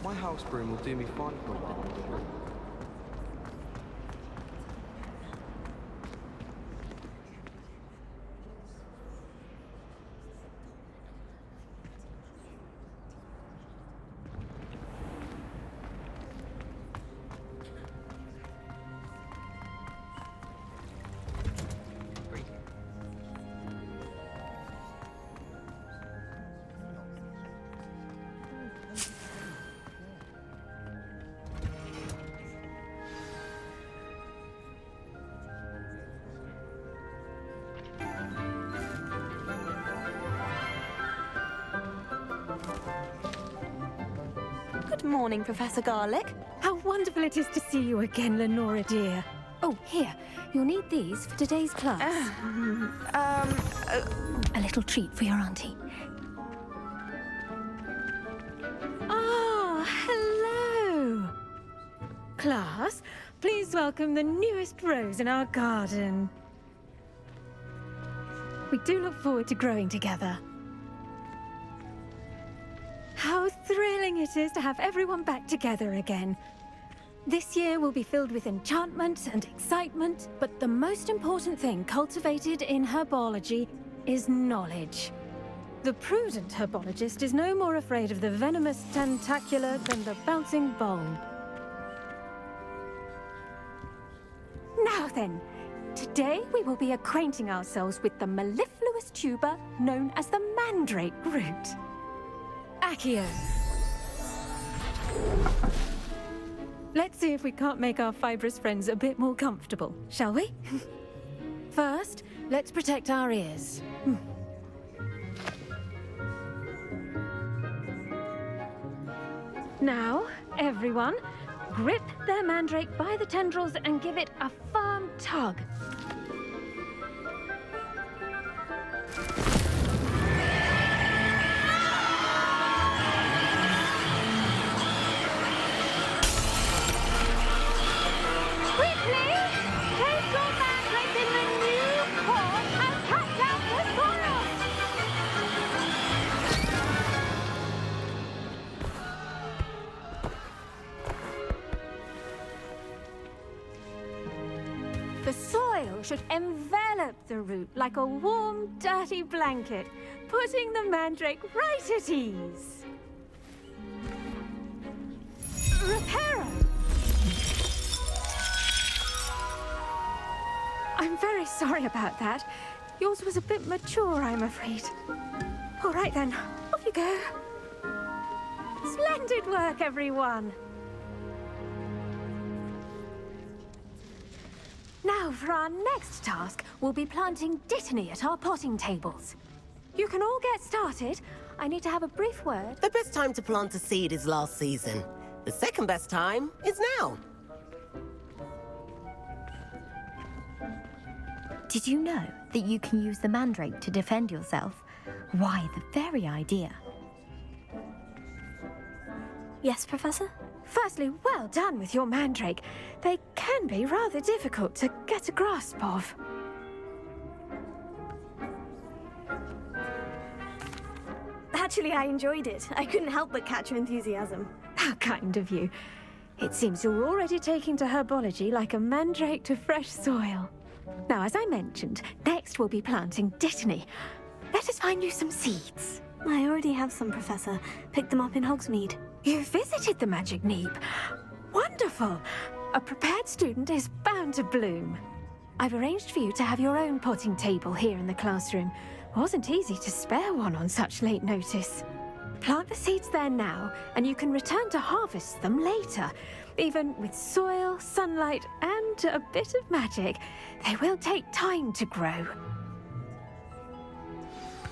My house broom will do me fine for a while. Good morning, Professor Garlick. How wonderful it is to see you again, Lenora dear. Oh, here. You'll need these for today's class. A little treat for your auntie. Ah, hello. Class, please welcome the newest rose in our garden. We do look forward to growing together. How thrilling it is to have everyone back together again. This year will be filled with enchantment and excitement, but the most important thing cultivated in herbology is knowledge. The prudent herbologist is no more afraid of the venomous tentacular than the bouncing bulb. Now then, today we will be acquainting ourselves with the mellifluous tuber known as the mandrake root. Accio. Let's see if we can't make our fibrous friends a bit more comfortable, shall we? First, let's protect our ears. Now, everyone, grip their mandrake by the tendrils and give it a firm tug. The soil should envelop the root like a warm, dirty blanket, putting the mandrake right at ease. Reparo! I'm very sorry about that. Yours was a bit mature, I'm afraid. All right then, off you go. Splendid work, everyone! Now, for our next task, we'll be planting dittany at our potting tables. You can all get started. I need to have a brief word. The best time to plant a seed is last season. The second best time is now. Did you know that you can use the mandrake to defend yourself? Why, the very idea. Yes, Professor? Firstly, well done with your mandrake. They can be rather difficult to get a grasp of. Actually, I enjoyed it. I couldn't help but catch your enthusiasm. How kind of you. It seems you're already taking to herbology like a mandrake to fresh soil. Now, as I mentioned, next we'll be planting dittany. Let us find you some seeds. I already have some, Professor. Picked them up in Hogsmeade. You visited the Magic Neep. Wonderful! A prepared student is bound to bloom. I've arranged for you to have your own potting table here in the classroom. Wasn't easy to spare one on such late notice. Plant the seeds there now, and you can return to harvest them later. Even with soil, sunlight, and a bit of magic, they will take time to grow.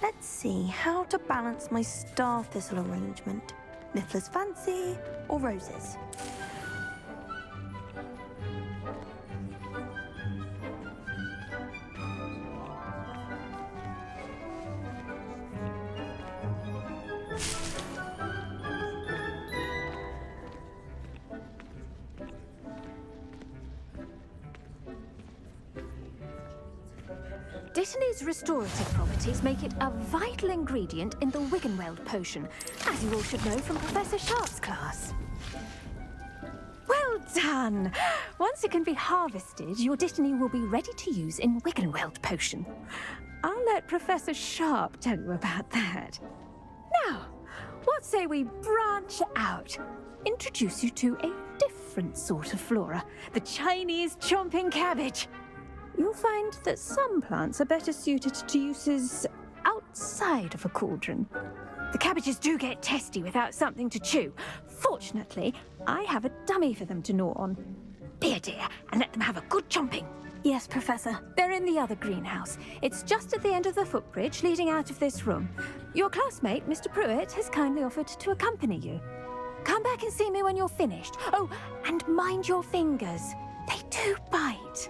Let's see how to balance my star thistle arrangement. Niffler's Fancy or Roses? Dittany's restorative properties make it a vital ingredient in the Wiggenweld potion, as you all should know from Professor Sharp's class. done. Once it can be harvested, your Dittany will be ready to use in Wiggenweld potion. I'll let Professor Sharp tell you about that. Now, what say we branch out? Introduce you to a different sort of flora, the Chinese chomping cabbage. You'll find that some plants are better suited to uses outside of a cauldron. The cabbages do get testy without something to chew. Fortunately, I have a dummy for them to gnaw on. Be a dear and let them have a good chomping. Yes, Professor. They're in the other greenhouse. It's just at the end of the footbridge leading out of this room. Your classmate, Mr. Pruitt, has kindly offered to accompany you. Come back and see me when you're finished. Oh, and mind your fingers. They do bite.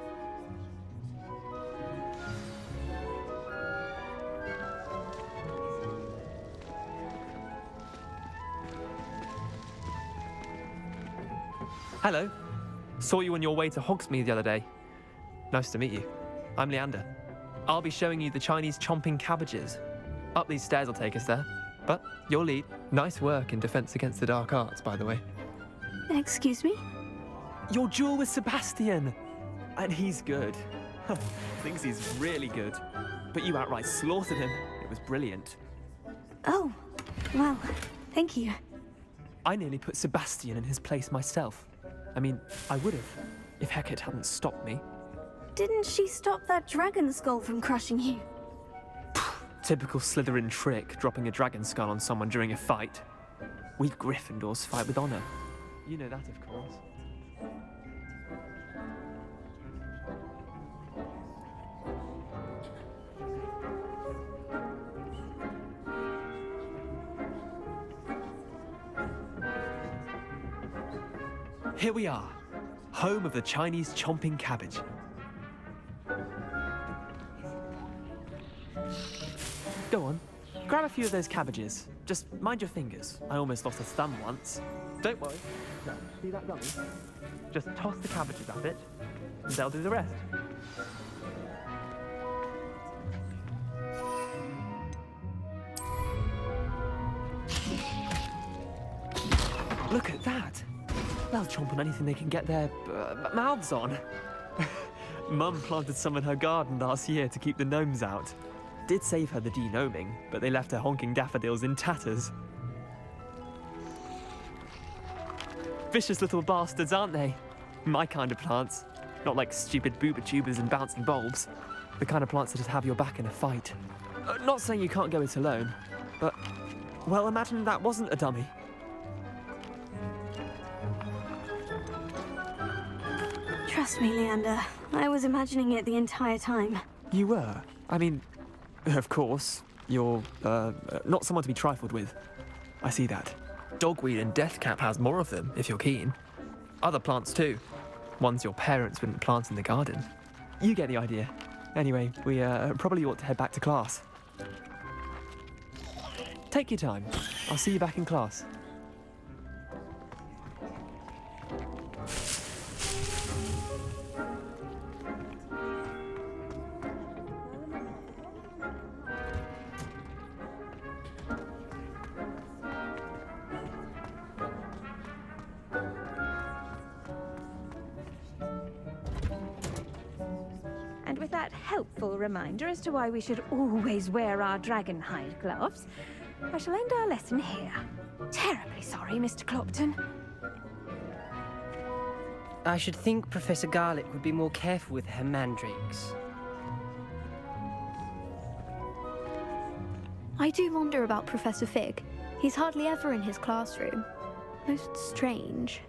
Hello. Saw you on your way to Hogsmeade the other day. Nice to meet you. I'm Leander. I'll be showing you the Chinese chomping cabbages. Up these stairs will take us there. But your lead. Nice work in Defense Against the Dark Arts, by the way. Excuse me? Your duel with Sebastian! And he's good. Thinks he's really good. But you outright slaughtered him. It was brilliant. Oh, well, thank you. I nearly put Sebastian in his place myself. I mean, I would have, if Hecate hadn't stopped me. Didn't she stop that dragon skull from crushing you? Typical Slytherin trick, dropping a dragon skull on someone during a fight. We Gryffindors fight with honor. You know that, of course. Here we are, home of the Chinese chomping cabbage. Go on, grab a few of those cabbages. Just mind your fingers. I almost lost a thumb once. Don't worry. No, see that dummy? Just toss the cabbages at it, and they'll do the rest. Look at that. They'll chomp on anything they can get their mouths on. Mum planted some in her garden last year to keep the gnomes out. Did save her the de-gnoming, but they left her honking daffodils in tatters. Vicious little bastards, aren't they? My kind of plants. Not like stupid booba tubers and bouncing bulbs. The kind of plants that just have your back in a fight. Not saying you can't go it alone, but, well, imagine that wasn't a dummy. Trust me, Leander. I was imagining it the entire time. You were? I mean, of course, you're, not someone to be trifled with. I see that. Dogweed and deathcap has more of them, if you're keen. Other plants too. Ones your parents wouldn't plant in the garden. You get the idea. Anyway, we probably ought to head back to class. Take your time. I'll see you back in class. And with that helpful reminder as to why we should always wear our dragon hide gloves, I shall end our lesson here. Terribly sorry, Mr. Clopton. I should think Professor Garlick would be more careful with her mandrakes. I do wonder about Professor Fig. He's hardly ever in his classroom. Most strange.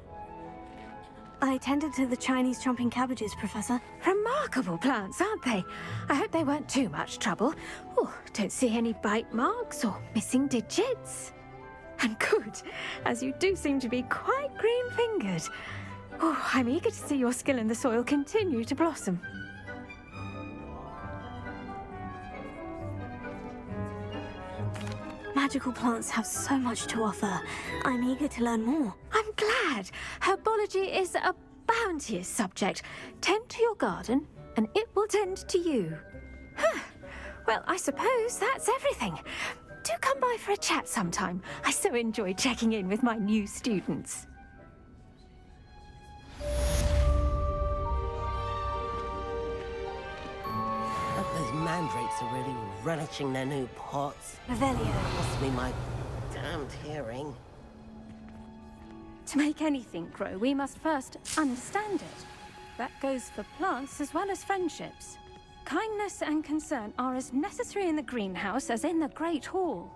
I tended to the Chinese chomping cabbages, Professor. Remarkable plants, aren't they? I hope they weren't too much trouble. Oh, don't see any bite marks or missing digits. And good, as you do seem to be quite green-fingered. Oh, I'm eager to see your skill in the soil continue to blossom. Magical plants have so much to offer. I'm eager to learn more. I'm glad. Herbology is a bounteous subject. Tend to your garden, and it will tend to you. Huh. Well, I suppose that's everything. Do come by for a chat sometime. I so enjoy checking in with my new students. grapes are really relishing their new pots. Revelio. Must be my damned hearing. To make anything grow, we must first understand it. That goes for plants as well as friendships. Kindness and concern are as necessary in the greenhouse as in the Great Hall.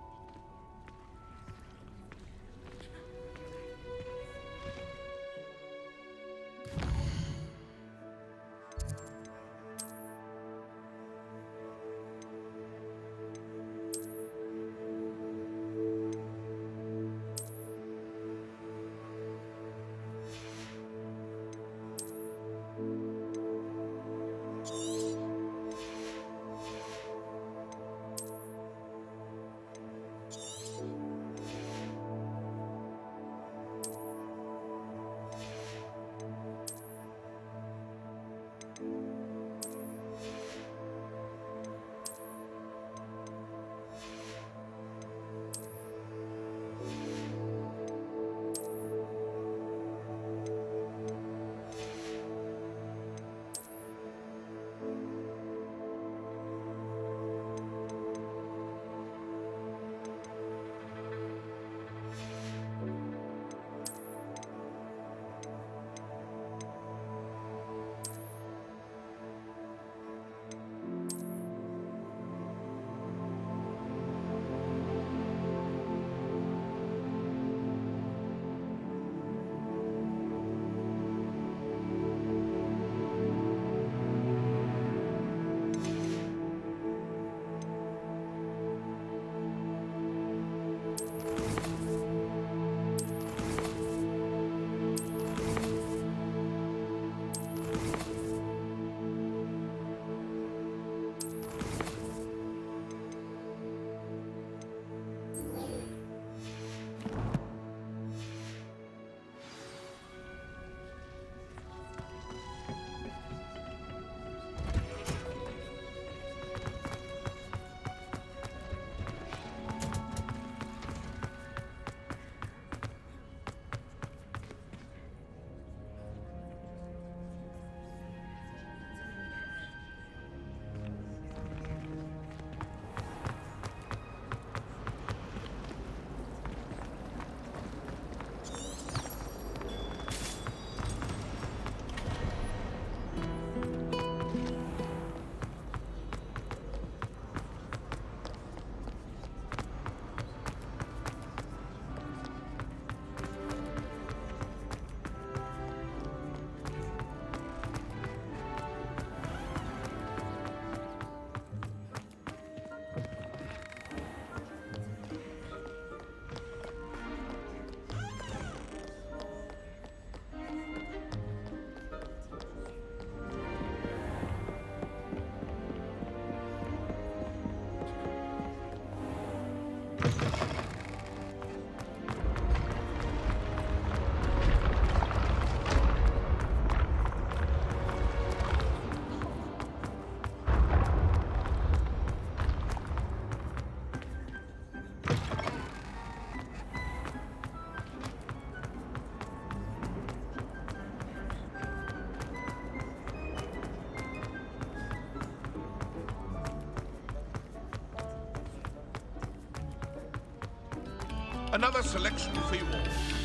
Another selection for you all.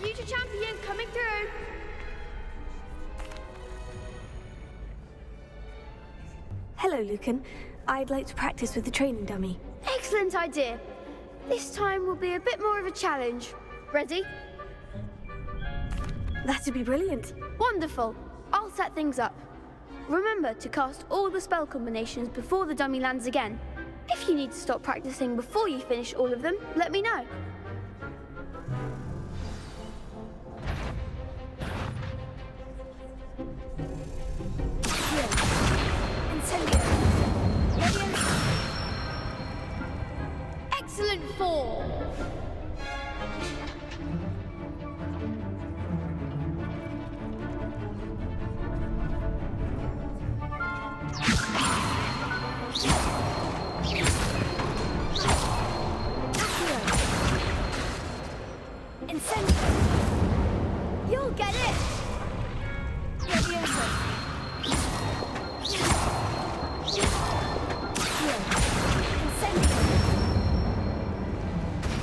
Future champion coming through. Hello, Lucan. I'd like to practice with the training dummy. Excellent idea. This time will be a bit more of a challenge. Ready? That'd be brilliant. Wonderful. I'll set things up. Remember to cast all the spell combinations before the dummy lands again. If you need to stop practicing before you finish all of them, let me know. Excellent fore. You'll get it!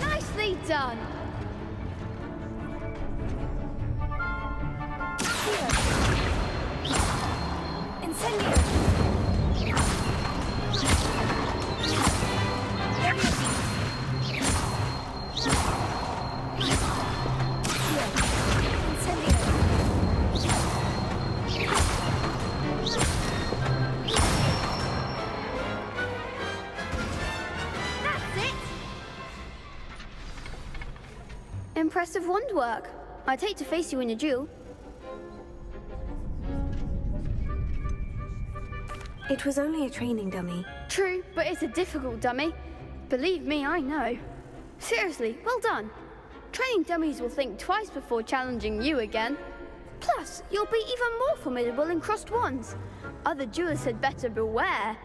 Nicely done! Impressive wand work. I'd hate to face you in a duel. It was only a training dummy. True, but it's a difficult dummy. Believe me, I know. Seriously, well done. Training dummies will think twice before challenging you again. Plus, you'll be even more formidable in crossed wands. Other duelists had better beware.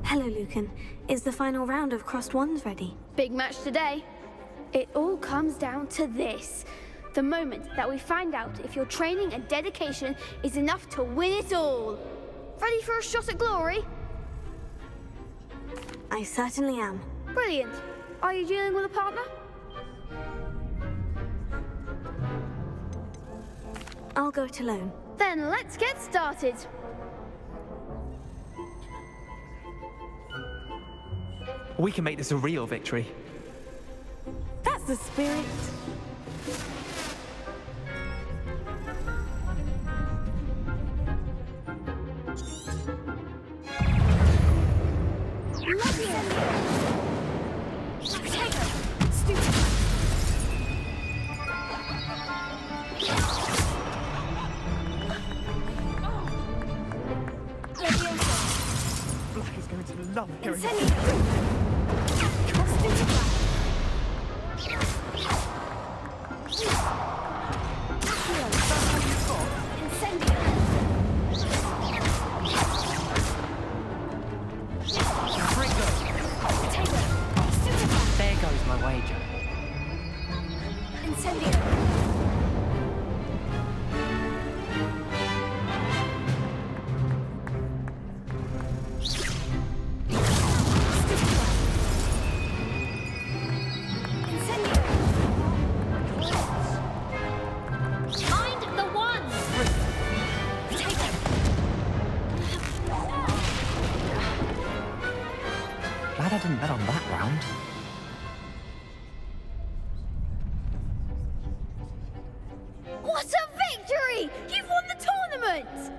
Hello, Lucan. Is the final round of crossed wands ready? Big match today. It all comes down to this. The moment that we find out if your training and dedication is enough to win it all. Ready for a shot at glory? I certainly am. Brilliant. Are you dealing with a partner? I'll go it alone. Then let's get started. We can make this a real victory. That's the spirit. Black is going to love hearing it. There goes my wager. Glad I didn't bet on that round. What a victory! You've won the tournament!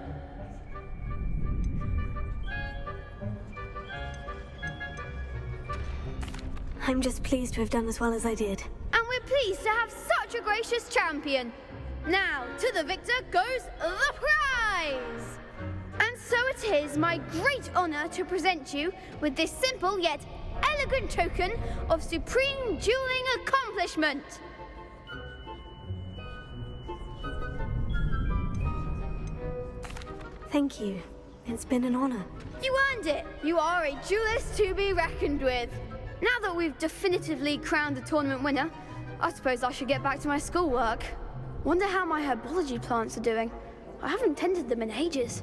I'm just pleased to have done as well as I did. And we're pleased to have such a gracious champion. Now, to the victor goes the prize! And so it is my great honor to present you with this simple yet elegant token of supreme dueling accomplishment. Thank you. It's been an honor. You earned it. You are a duelist to be reckoned with. Now that we've definitively crowned the tournament winner, I suppose I should get back to my schoolwork. Wonder how my herbology plants are doing. I haven't tended them in ages.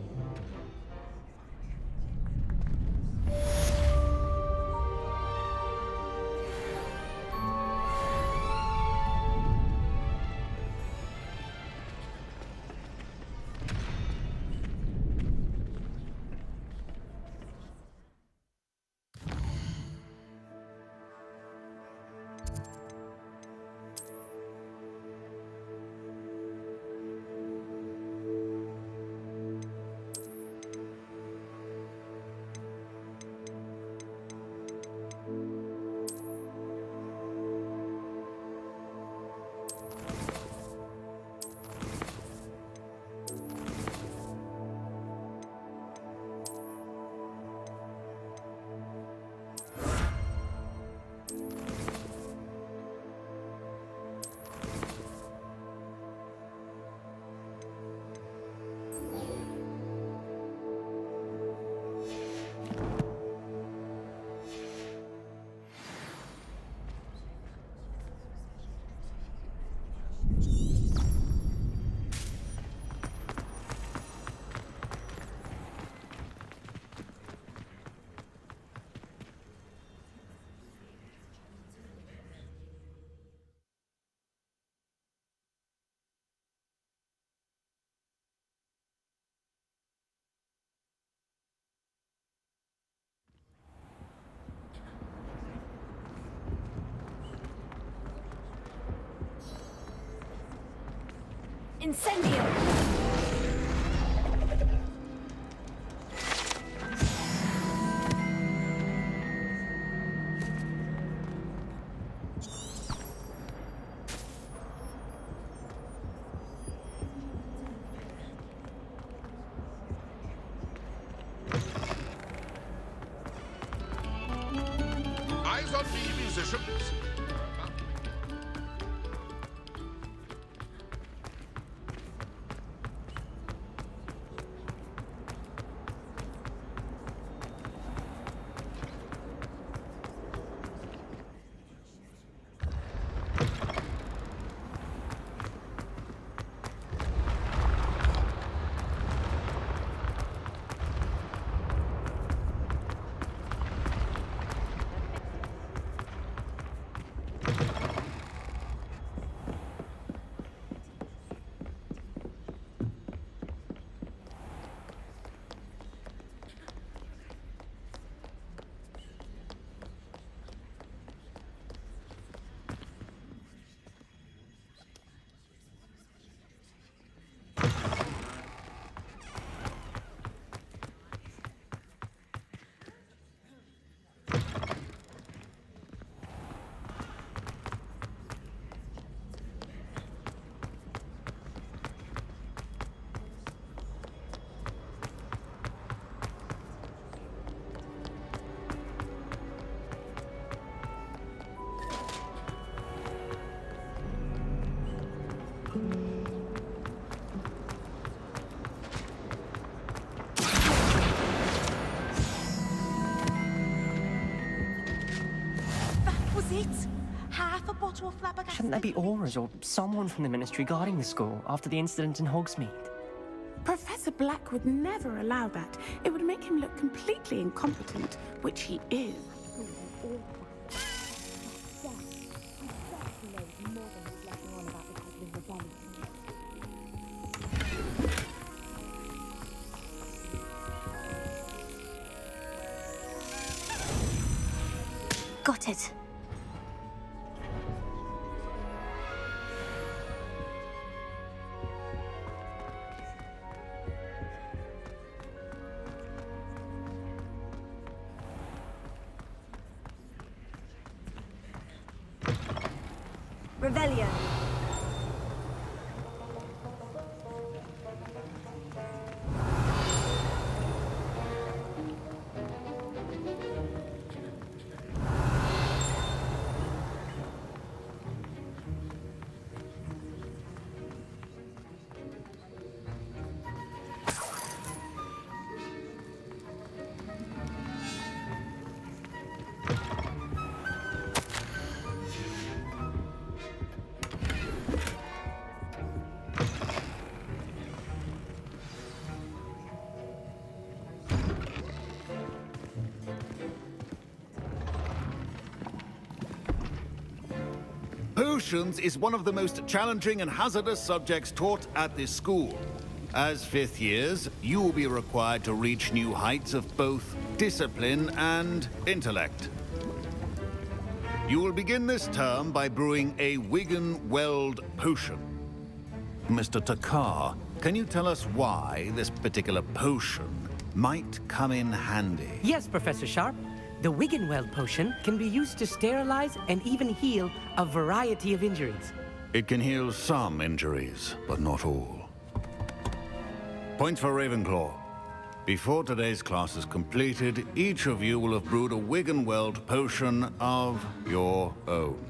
Incendio! Eyes on me, musicians. Was it? Half a bottle of flabbergasted. Shouldn't there be auras or someone from the Ministry guarding the school after the incident in Hogsmeade? Professor Black would never allow that. It would make him look completely incompetent, which he is. Got it. Revelio. Potions is one of the most challenging and hazardous subjects taught at this school. As fifth years, you will be required to reach new heights of both discipline and intellect. You will begin this term by brewing a Wigan-Weld potion. Mr. Takar, can you tell us why this particular potion might come in handy? Yes, Professor Sharp. The Wiggenweld potion can be used to sterilize and even heal a variety of injuries. It can heal some injuries, but not all. Points for Ravenclaw. Before today's class is completed, each of you will have brewed a Wiggenweld potion of your own.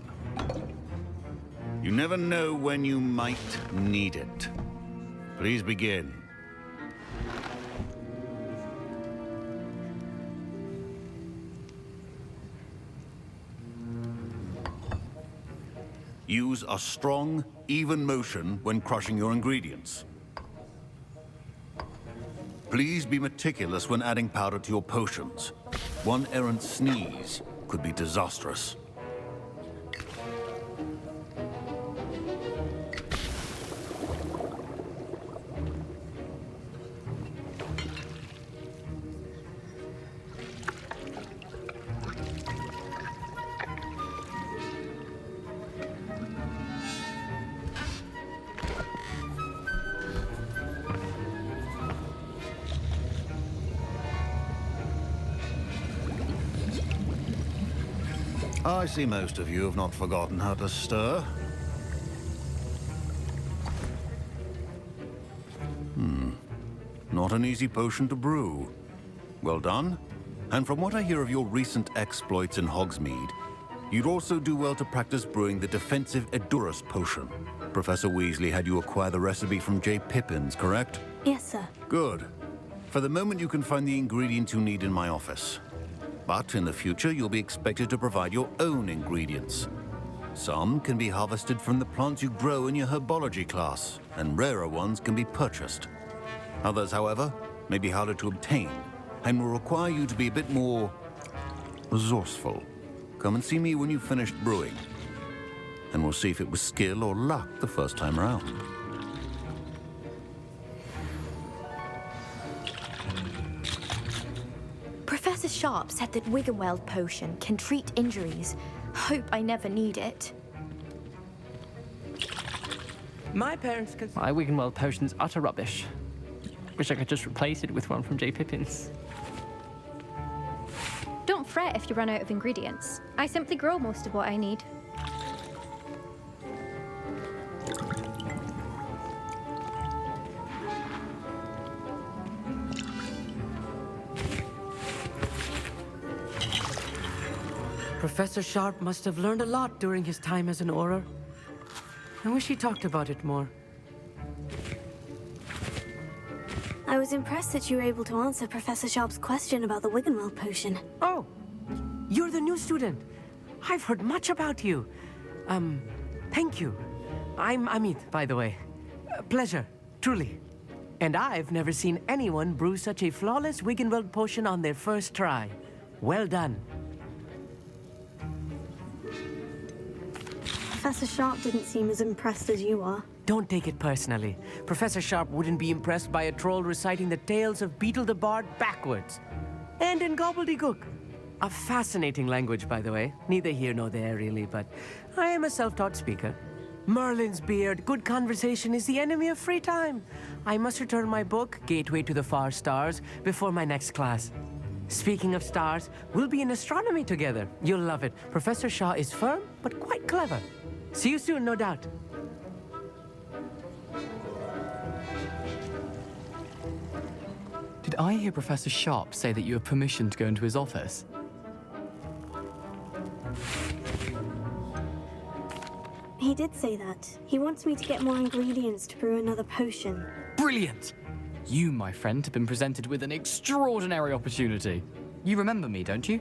You never know when you might need it. Please begin. Use a strong, even motion when crushing your ingredients. Please be meticulous when adding powder to your potions. One errant sneeze could be disastrous. I see most of you have not forgotten how to stir. Not an easy potion to brew. Well done. And from what I hear of your recent exploits in Hogsmeade, you'd also do well to practice brewing the defensive Edurus potion. Professor Weasley had you acquire the recipe from J. Pippin's, correct? Yes, sir. Good. For the moment, you can find the ingredients you need in my office. But in the future, you'll be expected to provide your own ingredients. Some can be harvested from the plants you grow in your herbology class, and rarer ones can be purchased. Others, however, may be harder to obtain, and will require you to be a bit more resourceful. Come and see me when you've finished brewing, and we'll see if it was skill or luck the first time around. Professor Sharp said that Wiggenweld potion can treat injuries. Hope I never need it. My parents could... My Wiggenweld potion's utter rubbish. Wish I could just replace it with one from J. Pippin's. Don't fret if you run out of ingredients. I simply grow most of what I need. Professor Sharp must have learned a lot during his time as an Auror. I wish he talked about it more. I was impressed that you were able to answer Professor Sharp's question about the Wiggenweld potion. Oh, you're the new student. I've heard much about you. Thank you. I'm Amit, by the way. Pleasure, truly. And I've never seen anyone brew such a flawless Wiggenweld potion on their first try. Well done. Professor Sharp didn't seem as impressed as you are. Don't take it personally. Professor Sharp wouldn't be impressed by a troll reciting the tales of Beetle the Bard backwards. And in gobbledygook. A fascinating language, by the way. Neither here nor there, really, but I am a self-taught speaker. Merlin's beard, good conversation is the enemy of free time. I must return my book, Gateway to the Far Stars, before my next class. Speaking of stars, we'll be in astronomy together. You'll love it. Professor Shaw is firm, but quite clever. See you soon, no doubt. Did I hear Professor Sharp say that you have permission to go into his office? He did say that. He wants me to get more ingredients to brew another potion. Brilliant! You, my friend, have been presented with an extraordinary opportunity. You remember me, don't you?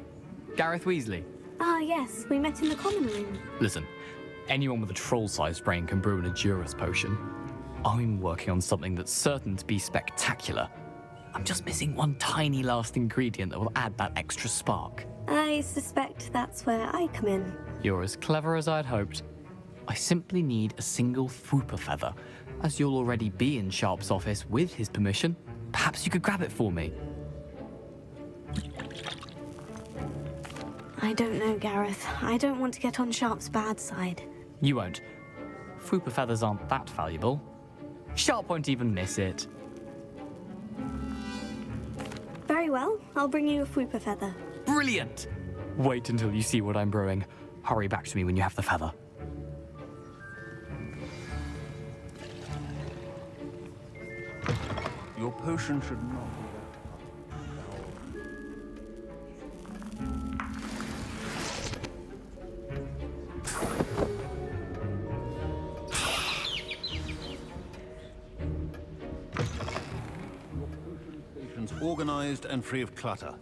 Gareth Weasley. Ah, yes. We met in the common room. Listen, anyone with a troll-sized brain can brew an Edurus potion. I'm working on something that's certain to be spectacular. I'm just missing one tiny last ingredient that will add that extra spark. I suspect that's where I come in. You're as clever as I'd hoped. I simply need a single Fooper feather. As you'll already be in Sharp's office with his permission, perhaps you could grab it for me. I don't know, Gareth. I don't want to get on Sharp's bad side. You won't. Fooper feathers aren't that valuable. Sharp won't even miss it. Very well. I'll bring you a Fooper feather. Brilliant! Wait until you see what I'm brewing. Hurry back to me when you have the feather. Your potion should not be organized and free of clutter.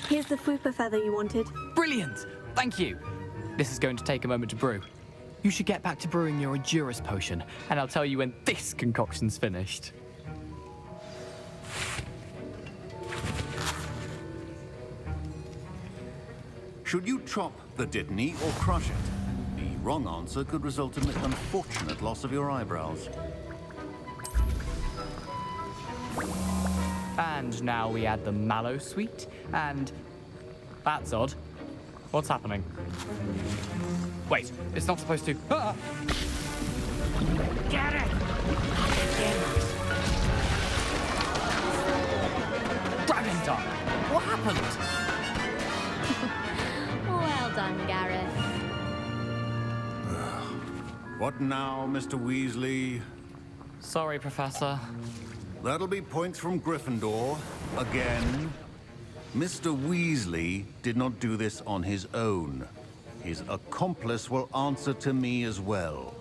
Here's the Fooper feather you wanted. Brilliant! Thank you! This is going to take a moment to brew. You should get back to brewing your Edurus potion, and I'll tell you when this concoction's finished. Should you chop the Dittany or crush it? The wrong answer could result in the unfortunate loss of your eyebrows. And now we add the mallow sweet, and... That's odd. What's happening? Wait, it's not supposed to... Ah! Get it! happened? Well done, Gareth. What now, Mr. Weasley? Sorry, Professor. That'll be points from Gryffindor. Again. Mr. Weasley did not do this on his own. His accomplice will answer to me as well.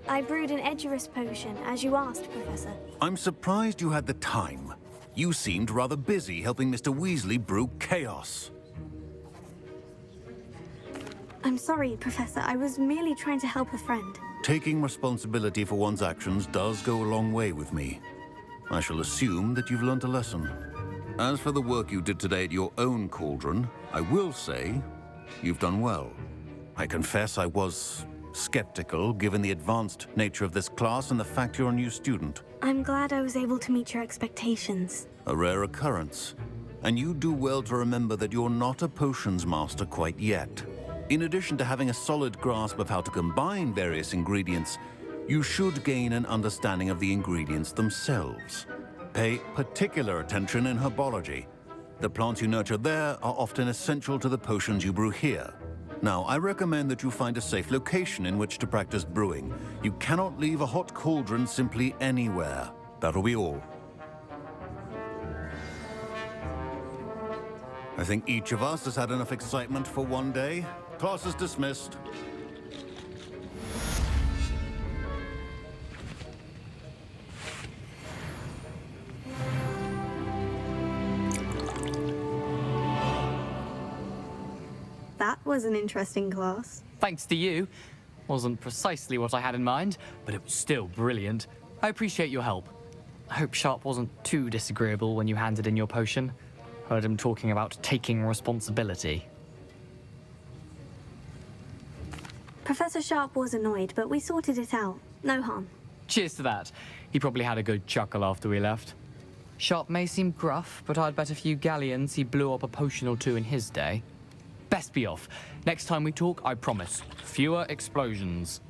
I brewed an Edurus potion, as you asked, Professor. I'm surprised you had the time. You seemed rather busy helping Mr. Weasley brew chaos. I'm sorry, Professor. I was merely trying to help a friend. Taking responsibility for one's actions does go a long way with me. I shall assume that you've learnt a lesson. As for the work you did today at your own cauldron, I will say you've done well. I confess I was skeptical, given the advanced nature of this class and the fact you're a new student. I'm glad I was able to meet your expectations. A rare occurrence. And you do well to remember that you're not a potions master quite yet. In addition to having a solid grasp of how to combine various ingredients, you should gain an understanding of the ingredients themselves. Pay particular attention in herbology. The plants you nurture there are often essential to the potions you brew here. Now, I recommend that you find a safe location in which to practice brewing. You cannot leave a hot cauldron simply anywhere. That'll be all. I think each of us has had enough excitement for one day. Class is dismissed. That was an interesting class. Thanks to you. Wasn't precisely what I had in mind, but it was still brilliant. I appreciate your help. I hope Sharp wasn't too disagreeable when you handed in your potion. Heard him talking about taking responsibility. Professor Sharp was annoyed, but we sorted it out. No harm. Cheers to that. He probably had a good chuckle after we left. Sharp may seem gruff, but I'd bet a few galleons he blew up a potion or two in his day. Best be off. Next time we talk, I promise, fewer explosions.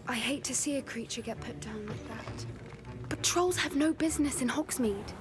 I hate to see a creature get put down like that. But trolls have no business in Hogsmeade.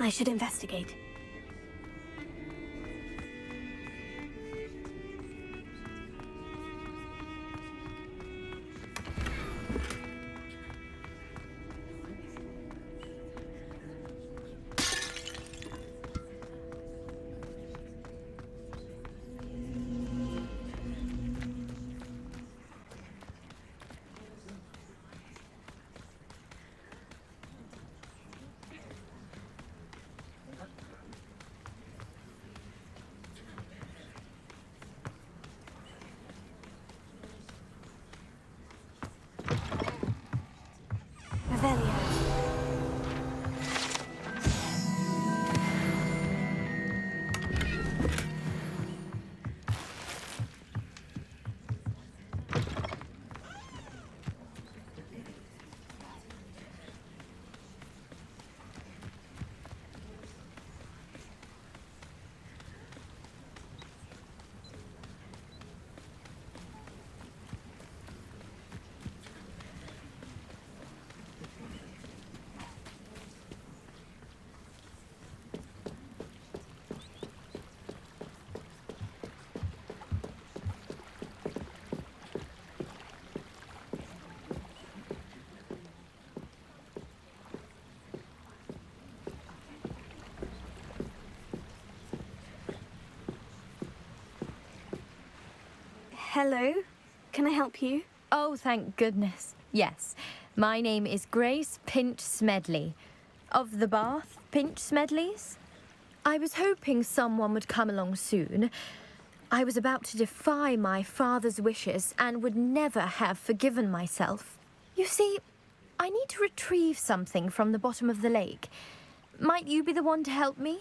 I should investigate. Hello, can I help you? Oh, thank goodness. Yes, my name is Grace Pinch Smedley, of the Bath Pinch Smedleys. I was hoping someone would come along soon. I was about to defy my father's wishes and would never have forgiven myself. You see, I need to retrieve something from the bottom of the lake. Might you be the one to help me?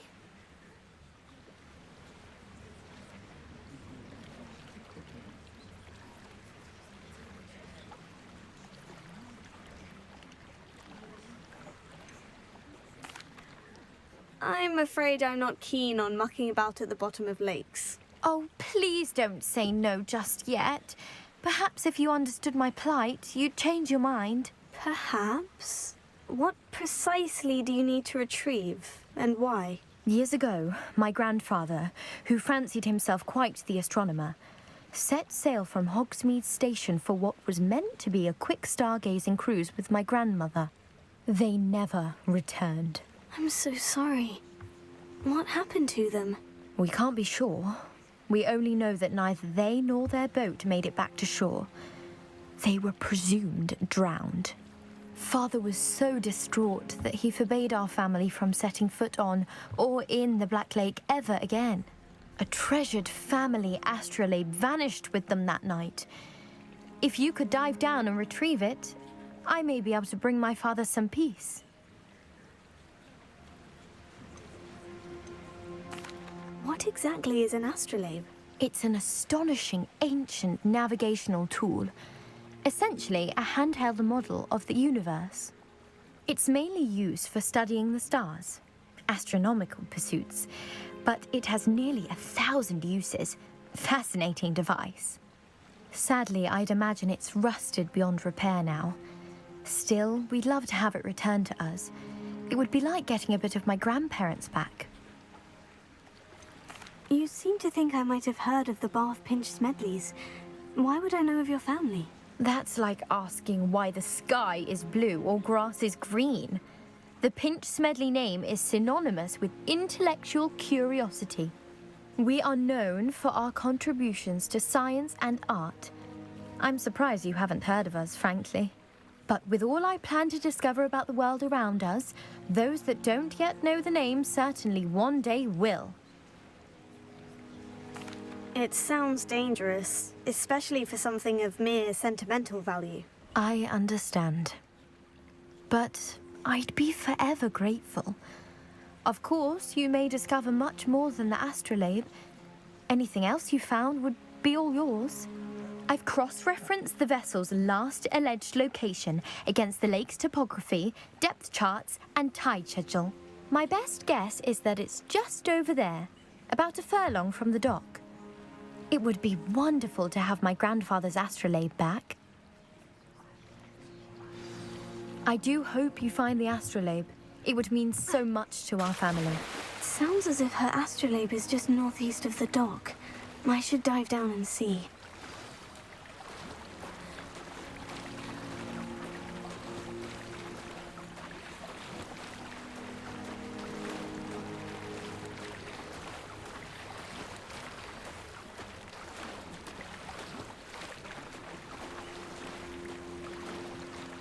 I'm afraid I'm not keen on mucking about at the bottom of lakes. Oh, please don't say no just yet. Perhaps if you understood my plight, you'd change your mind. Perhaps? What precisely do you need to retrieve, and why? Years ago, my grandfather, who fancied himself quite the astronomer, set sail from Hogsmeade Station for what was meant to be a quick stargazing cruise with my grandmother. They never returned. I'm so sorry. What happened to them? We can't be sure. We only know that neither they nor their boat made it back to shore. They were presumed drowned. Father was so distraught that he forbade our family from setting foot on or in the Black Lake ever again. A treasured family astrolabe vanished with them that night. If you could dive down and retrieve it, I may be able to bring my father some peace. What exactly is an astrolabe? It's an astonishing ancient navigational tool. Essentially, a handheld model of the universe. It's mainly used for studying the stars, astronomical pursuits, but it has nearly 1,000 uses. Fascinating device. Sadly, I'd imagine it's rusted beyond repair now. Still, we'd love to have it returned to us. It would be like getting a bit of my grandparents back. You seem to think I might have heard of the Bath Pinch Smedleys. Why would I know of your family? That's like asking why the sky is blue or grass is green. The Pinch Smedley name is synonymous with intellectual curiosity. We are known for our contributions to science and art. I'm surprised you haven't heard of us, frankly. But with all I plan to discover about the world around us, those that don't yet know the name certainly one day will. It sounds dangerous, especially for something of mere sentimental value. I understand. But I'd be forever grateful. Of course, you may discover much more than the astrolabe. Anything else you found would be all yours. I've cross-referenced the vessel's last alleged location against the lake's topography, depth charts, and tide schedule. My best guess is that it's just over there, about a furlong from the dock. It would be wonderful to have my grandfather's astrolabe back. I do hope you find the astrolabe. It would mean so much to our family. Sounds as if her astrolabe is just northeast of the dock. I should dive down and see.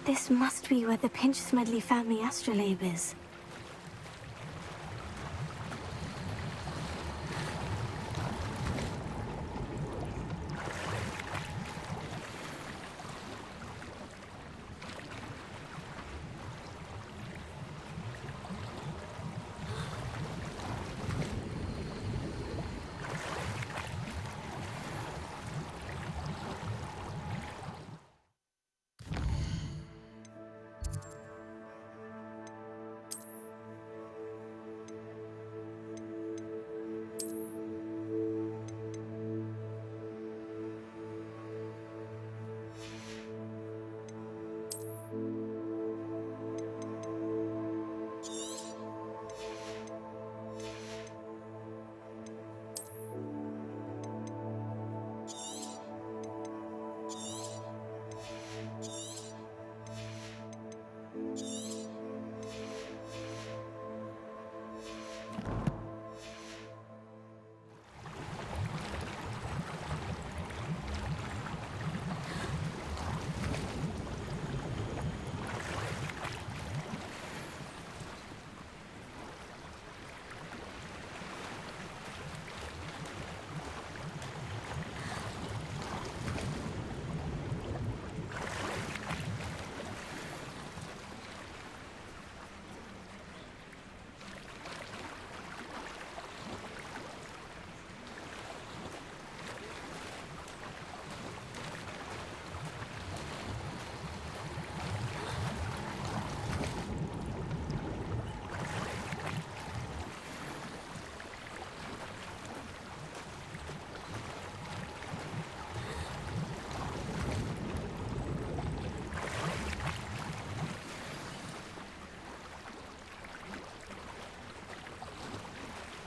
This must be where the Pinch-Smedley family astrolabe is.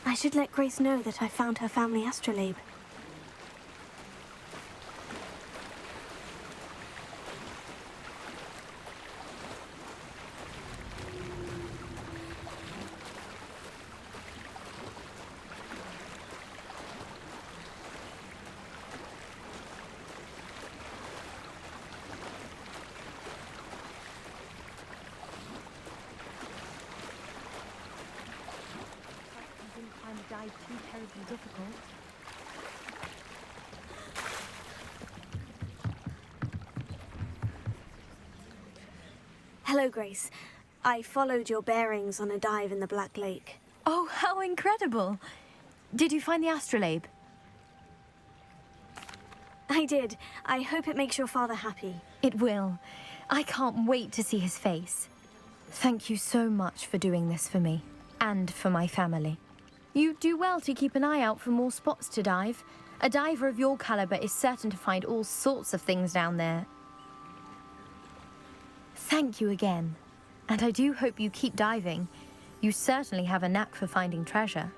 I should let Grace know that I found her family astrolabe. Dive too terribly difficult. Hello, Grace. I followed your bearings on a dive in the Black Lake. Oh, how incredible! Did you find the astrolabe? I did. I hope it makes your father happy. It will. I can't wait to see his face. Thank you so much for doing this for me and for my family. You do well to keep an eye out for more spots to dive. A diver of your caliber is certain to find all sorts of things down there. Thank you again. And I do hope you keep diving. You certainly have a knack for finding treasure.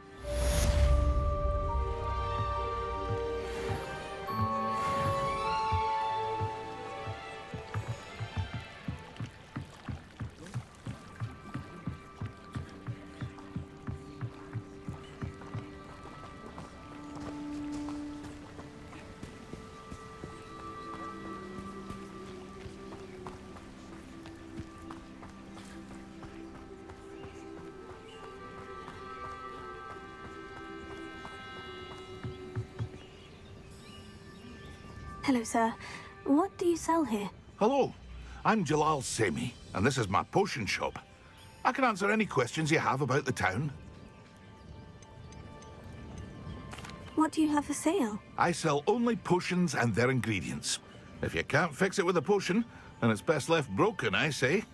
Hello, sir. What do you sell here? Hello, I'm Jalal Semi, and this is my potion shop. I can answer any questions you have about the town. What do you have for sale? I sell only potions and their ingredients. If you can't fix it with a potion, then it's best left broken, I say.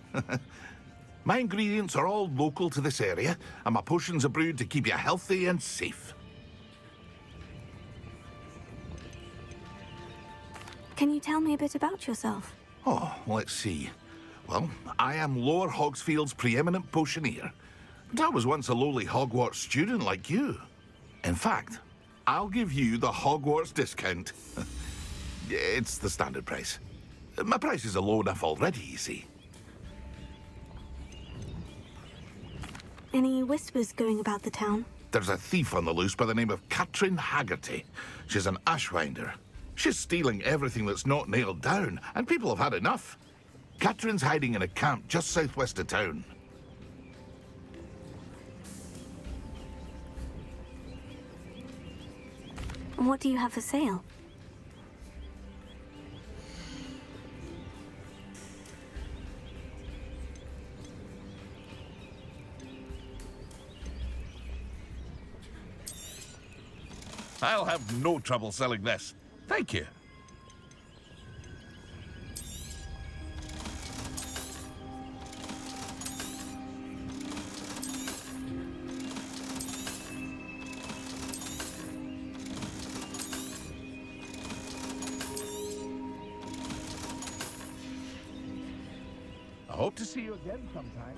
My ingredients are all local to this area, and my potions are brewed to keep you healthy and safe. Can you tell me a bit about yourself? Oh, let's see. Well, I am Lower Hogsfield's preeminent potioneer. But I was once a lowly Hogwarts student like you. In fact, I'll give you the Hogwarts discount. It's the standard price. My prices are low enough already, you see. Any whispers going about the town? There's a thief on the loose by the name of Katrin Haggerty. She's an ashwinder. She's stealing everything that's not nailed down, and people have had enough. Katrin's hiding in a camp just southwest of town. What do you have for sale? I'll have no trouble selling this. Thank you. I hope to see you again sometime.